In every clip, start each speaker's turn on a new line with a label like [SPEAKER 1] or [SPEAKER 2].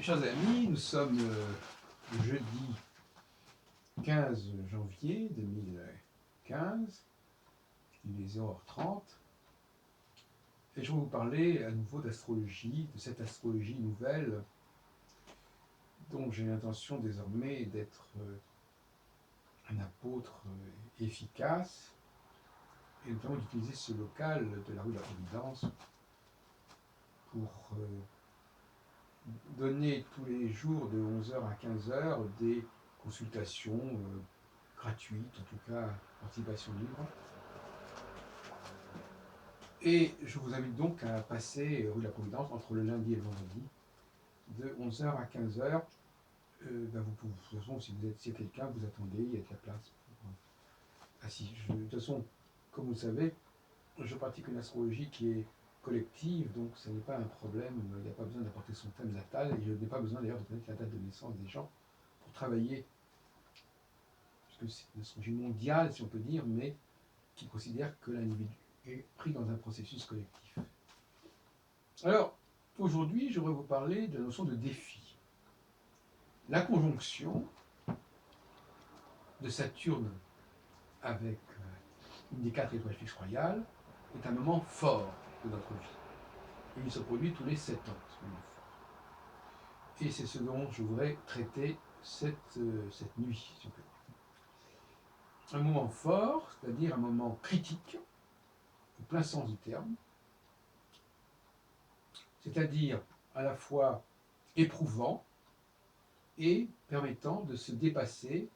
[SPEAKER 1] Chers amis, nous sommes le jeudi 15 janvier 2015, il est 0h30, et je vais vous parler à nouveau d'astrologie, de cette astrologie nouvelle, dont j'ai l'intention désormais d'être un apôtre efficace, et notamment d'utiliser ce local de la rue de la Providence pour donner tous les jours de 11h à 15h des consultations gratuites, en tout cas participation libre. Et je vous invite donc à passer rue de la Providence entre le lundi et le vendredi, de 11h à 15h. Vous pouvez, de toute façon, si vous êtes quelqu'un, vous attendez, il y a de la place pour de toute façon, comme vous le savez, je pratique une astrologie qui est collective, donc ce n'est pas un problème, il n'y a pas besoin d'apporter son thème natal, et je n'ai pas besoin d'ailleurs de connaître la date de naissance des gens pour travailler, puisque c'est une astrologie mondiale, si on peut dire, mais qui considère que l'individu est pris dans un processus collectif. Alors, aujourd'hui, je voudrais vous parler de la notion de défi. La conjonction de Saturne avec une des 4 étoiles fixes royales est un moment fort de notre vie. Et il se produit tous les 7 ans, ce moment fort. Et c'est ce dont je voudrais traiter cette nuit, si on peut dire. Un moment fort, c'est-à-dire un moment critique, au plein sens du terme, c'est-à-dire à la fois éprouvant et permettant de se dépasser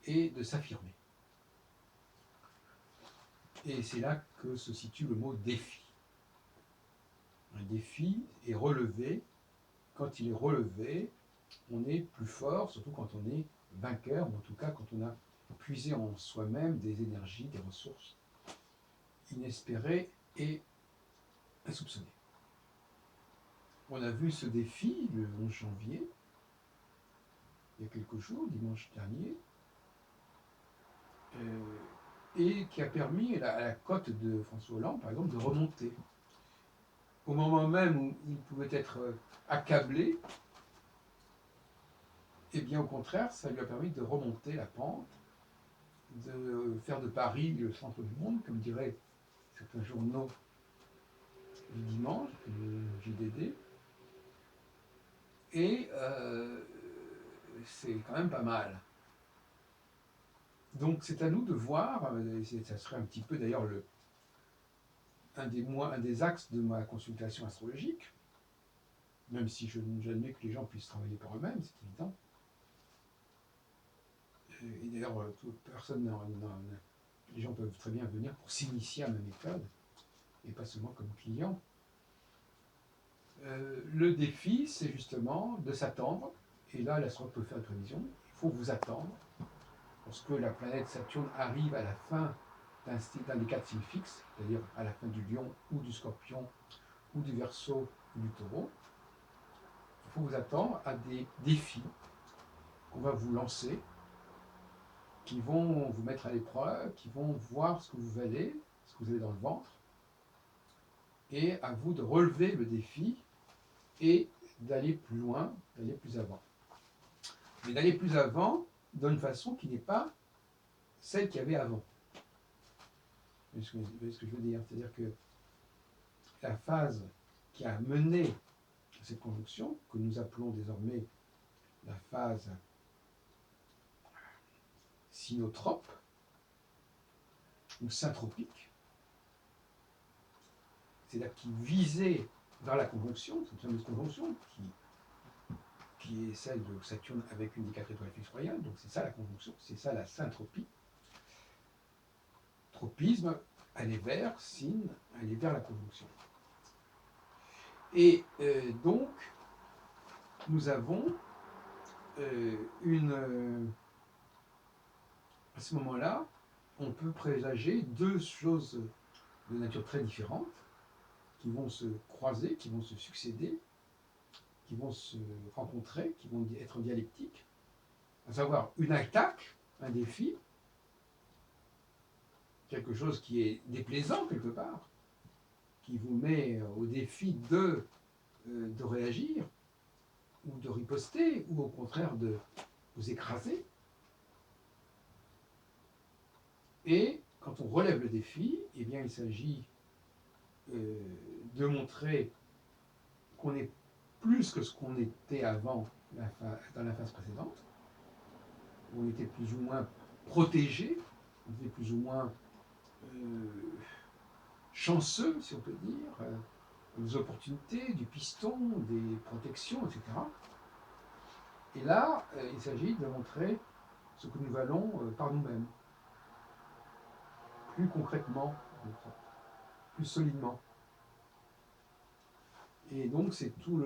[SPEAKER 1] et de s'affirmer. Et c'est là que se situe le mot défi. Un défi est relevé. Quand il est relevé, on est plus fort, surtout quand on est vainqueur, ou en tout cas quand on a puisé en soi-même des énergies, des ressources inespérées et insoupçonnées. On a vu ce défi le 11 janvier, il y a quelques jours, dimanche dernier, et qui a permis à la cote de François Hollande, par exemple, de remonter. Au moment même où il pouvait être accablé, et bien au contraire, ça lui a permis de remonter la pente, de faire de Paris le centre du monde, comme diraient certains journaux du dimanche, le JDD. Et c'est quand même pas mal. Donc c'est à nous de voir, ça serait un petit peu d'ailleurs un des axes de ma consultation astrologique, même si j'admets que les gens puissent travailler par eux-mêmes, c'est évident. Et d'ailleurs, les gens peuvent très bien venir pour s'initier à ma méthode, et pas seulement comme client. Le défi, c'est justement de s'attendre, et là, l'astrologue peut faire une prévision, il faut vous attendre, lorsque la planète Saturne arrive à la fin d'un des 4 signes fixes, c'est-à-dire à la fin du Lion ou du Scorpion ou du Verseau ou du Taureau, il faut vous attendre à des défis qu'on va vous lancer, qui vont vous mettre à l'épreuve, qui vont voir ce que vous valez, ce que vous avez dans le ventre, et à vous de relever le défi et d'aller plus loin, d'aller plus avant. Mais d'aller plus avant d'une façon qui n'est pas celle qu'il y avait avant. Vous voyez ce que je veux dire? C'est-à-dire que la phase qui a mené cette conjonction, que nous appelons désormais la phase sinotrope ou syntropique, c'est-à-dire qui visait vers la conjonction, cette fameuse conjonction qui est celle de Saturne avec une des 4 étoiles fixes royales, donc c'est ça la conjonction, c'est ça la syntropie. Tropisme, aller vers, signe, aller vers la conjonction. Et donc, nous avons à ce moment-là, on peut présager 2 choses de nature très différente qui vont se croiser, qui vont se succéder, qui vont se rencontrer, qui vont être en dialectique, à savoir une attaque, un défi, quelque chose qui est déplaisant quelque part, qui vous met au défi de réagir, ou de riposter, ou au contraire de vous écraser. Et quand on relève le défi, eh bien, il s'agit de montrer qu'on est plus que ce qu'on était avant dans la phase précédente, où on était plus ou moins protégé, on était plus ou moins chanceux, si on peut dire, des opportunités, du piston, des protections, etc. Et là, il s'agit de montrer ce que nous valons par nous-mêmes, plus concrètement, plus solidement. Et donc, c'est tout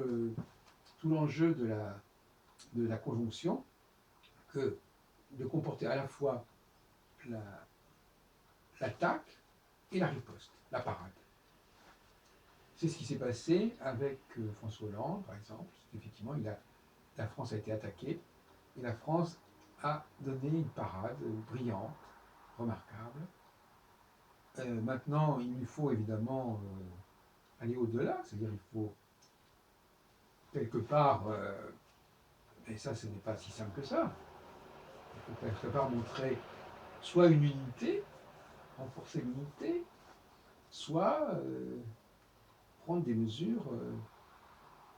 [SPEAKER 1] l'enjeu de la conjonction, que de comporter à la fois l'attaque et la riposte, la parade. C'est ce qui s'est passé avec François Hollande, par exemple. Effectivement, la France a été attaquée, et la France a donné une parade brillante, remarquable. Maintenant, il lui faut évidemment aller au-delà, c'est-à-dire il faut quelque part, et ça ce n'est pas si simple que ça, il faut quelque part montrer soit une unité, renforcer l'unité, soit prendre des mesures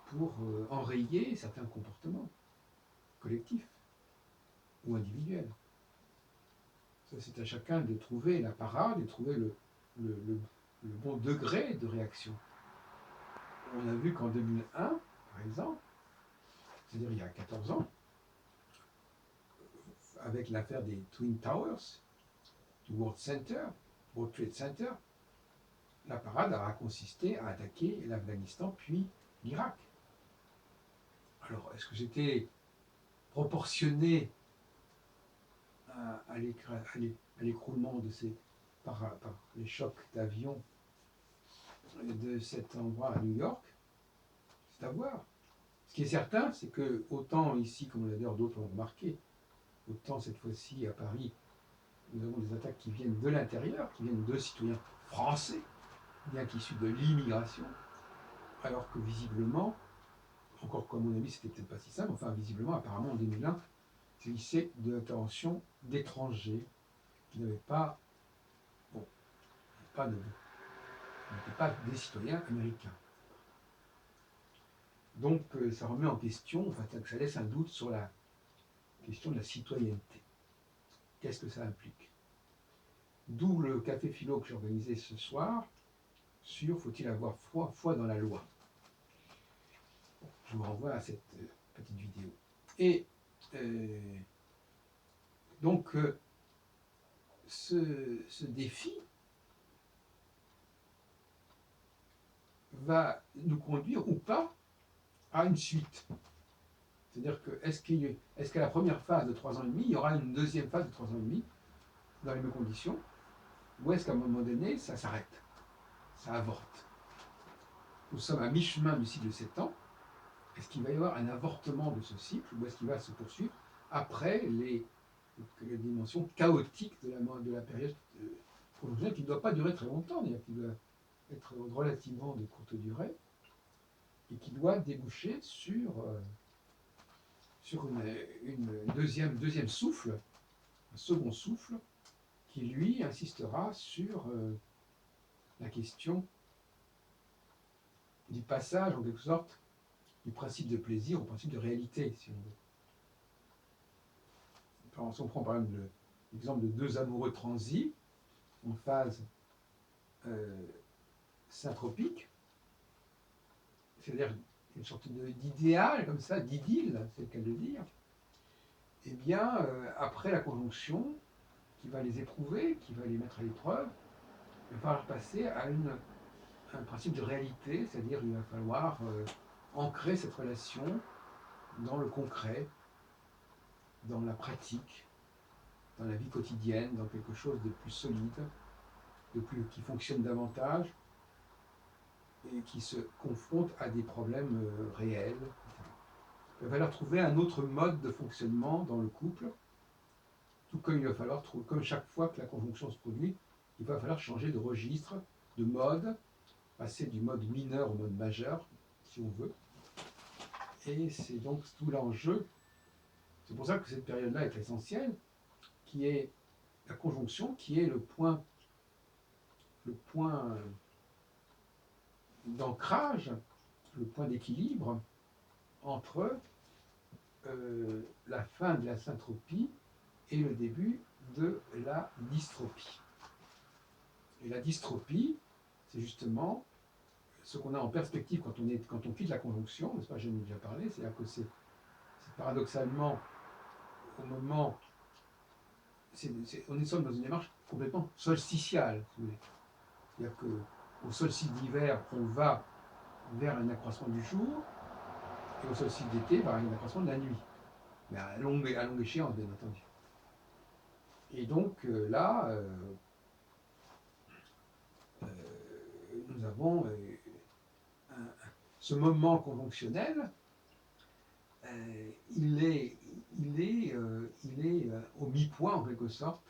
[SPEAKER 1] pour enrayer certains comportements collectifs ou individuels. Ça, c'est à chacun de trouver la parade et de trouver le bon degré de réaction. On a vu qu'en 2001, par exemple, c'est-à-dire il y a 14 ans, avec l'affaire des Twin Towers, du World Trade Center, la parade a consisté à attaquer l'Afghanistan puis l'Irak. Alors, est-ce que c'était proportionné à l'écroulement par les chocs d'avion de cet endroit à New York? C'est à voir. Ce qui est certain, c'est que autant ici, comme d'ailleurs d'autres l'ont remarqué, autant cette fois-ci à Paris, nous avons des attaques qui viennent de l'intérieur, qui viennent de citoyens français, bien qu'issus de l'immigration, alors que visiblement, encore qu'à mon avis c'était peut-être pas si simple, enfin visiblement apparemment en 2001, il s'agissait de l'intervention d'étrangers qui n'avaient pas, bon, n'étaient pas des citoyens américains. Donc ça remet en question, enfin ça laisse un doute sur la question de la citoyenneté. Qu'est-ce que ça implique? D'où le café philo que j'ai organisé ce soir sur faut-il avoir foi dans la loi. Je vous renvoie à cette petite vidéo. Et donc ce défi va nous conduire ou pas à une suite. C'est-à-dire que est-ce qu'à la première phase de 3 ans et demi, il y aura une deuxième phase de 3 ans et demi dans les mêmes conditions, ou est-ce qu'à un moment donné, ça s'arrête, ça avorte? Nous sommes à mi-chemin du cycle de 7 ans. Est-ce qu'il va y avoir un avortement de ce cycle, ou est-ce qu'il va se poursuivre après les dimensions chaotiques de la période prolongée, qui ne doit pas durer très longtemps, qui doit être relativement de courte durée, et qui doit déboucher sur une deuxième souffle, un second souffle, qui lui insistera sur la question du passage, en quelque sorte, du principe de plaisir au principe de réalité, si on veut. Si on prend par exemple l'exemple de deux amoureux transis en phase syntropique, c'est-à-dire une sorte d'idéal, comme ça, d'idylle, c'est le cas de le dire, eh bien, après la conjonction, qui va les éprouver, qui va les mettre à l'épreuve, il va falloir passer à un principe de réalité, c'est-à-dire il va falloir ancrer cette relation dans le concret, dans la pratique, dans la vie quotidienne, dans quelque chose de plus solide, qui fonctionne davantage et qui se confronte à des problèmes réels, etc. Il va falloir trouver un autre mode de fonctionnement dans le couple, tout comme il va falloir, comme chaque fois que la conjonction se produit, il va falloir changer de registre, de mode, passer du mode mineur au mode majeur, si on veut. Et c'est donc tout l'enjeu. C'est pour ça que cette période-là est essentielle, qui est la conjonction, qui est le point d'ancrage, le point d'équilibre entre la fin de la syntropie et le début de la dystropie. Et la dystropie, c'est justement ce qu'on a en perspective quand on quitte la conjonction, n'est-ce pas, j'en ai déjà parlé, c'est-à-dire que c'est paradoxalement au moment, on est dans une démarche complètement solsticiale, si vous voulez. C'est-à-dire qu'au solstice d'hiver, on va vers un accroissement du jour, et au solstice d'été, vers un accroissement de la nuit. Mais à longue échéance, bien entendu. Et donc là, nous avons ce moment conjonctionnel, il est au mi-point en quelque sorte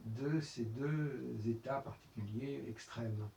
[SPEAKER 1] de ces deux états particuliers extrêmes.